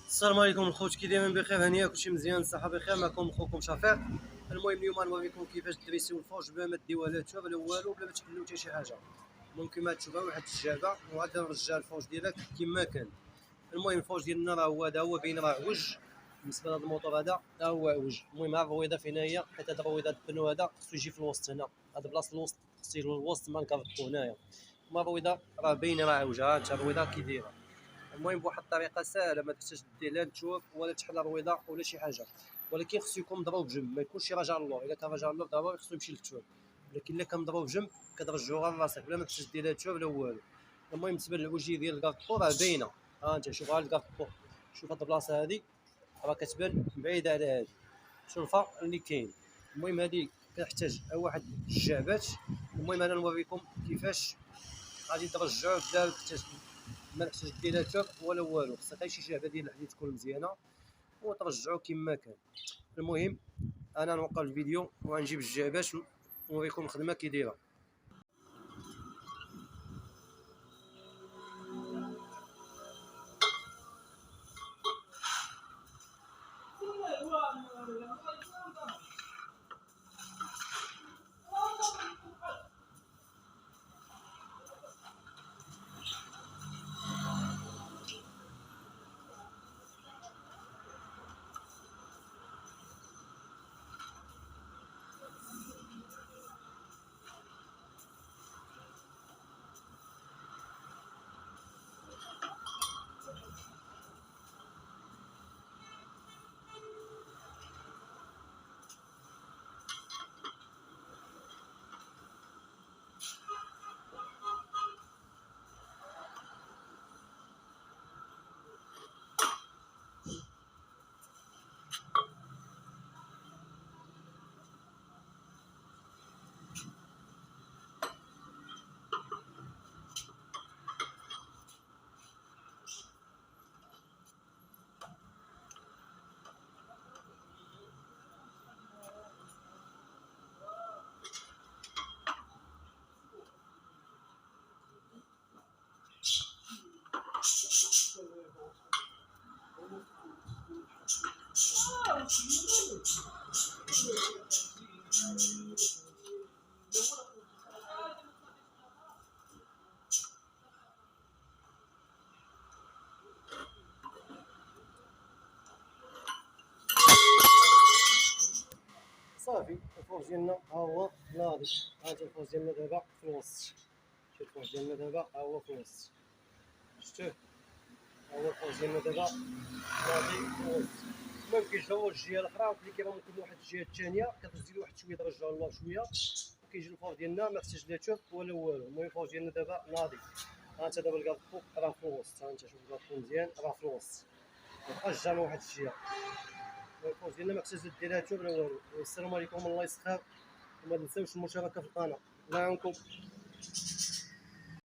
السلام عليكم الخوت، كي دايما بخير؟ هانيه كلشي مزيان، الصحه بخير. معكم خوكم شفيق. المهم اليوم غنوريكم كيفاش دريسيو الفرج بلا ما ديوها لا تشوف لا والو، بلا ما تحلو حتى شي حاجه. ممكن ما تشوفها واحد الجابه وغادي نرجع الفرج ديالك كما كان. المهم الفرج ديالنا راه هو باين راه عوج. بالنسبه لهذا الموطور هذا راه هو عوج. المهم ها الرويضه فين هي؟ حيت هذا الرويضه البنو هذا خصو يجي في الوسط هنا، هذا بلاصه الوسط خصو يجي الوسط، ما نكرطو هنايا. ما الرويضه راه باينه راه عوجه، ها انت الرويضه كي دايره. المهم بواحد الطريقه سهله، ما تحتاج دير لا تشوف ولا تحل الرويضه ولا شي حاجه، ولكن خصو يكون مضروب بجنب، ما يكونش راجع للور. الا كان راجع للور ضروري خصو يمشي للتشوف، ولكن الا كان مضروب بجنب كترجعو غير راسك بلا ما تحتاج دير لا تشوف لا والو. المهم بالنسبه للوجه ديال الكارطو راه باينه، ها انت شوف، ها الكارطو، شوف هاد البلاصه هادي راه كتبان بعيده على هادي، شوف الفرق اللي كاين. المهم هادي كتحتاج واحد الجعبات. المهم انا نوريكم كيفاش غادي ترجعو بلا ما نحتاج دير لا تشوف ولا والو، خصك غير شي جعبه ديال الحديد تكون مزيانه وترجعو كما كان. المهم انا نوقف الفيديو وغنجيب الجعبات ونوريكم الخدمه كي دايره. صافي الفرج ديالنا ها هو ناضي، ها انت الفرج ديالنا دابا في الوسط. شوف الفرج ديالنا دابا ها هو في الوسط، شفتوه؟ ها هو الفرج ديالنا دابا ناضي في الوسط. المهم كيجيو الجهه الاخرى اللي كيبقى ممكن واحد الجهه الثانيه كتزيد واحد شويه ترجعو للور شويه، وكيجي الفرج ديالنا ما تحتاج لا تشوف ولا والو. المهم الفرج ديالنا دابا ناضي، ها انت دابا الكارطو راه في الوسط، ها انت شوف الكارطو مزيان راه في الوسط، مابقاش جا من واحد الجهه. الفرج ديالنا ما تحتاج دير لا تشوف ولا والو. والسلام عليكم، الله يسخر، وما تنساوش المشاركه في القناه. الله يعاونكم.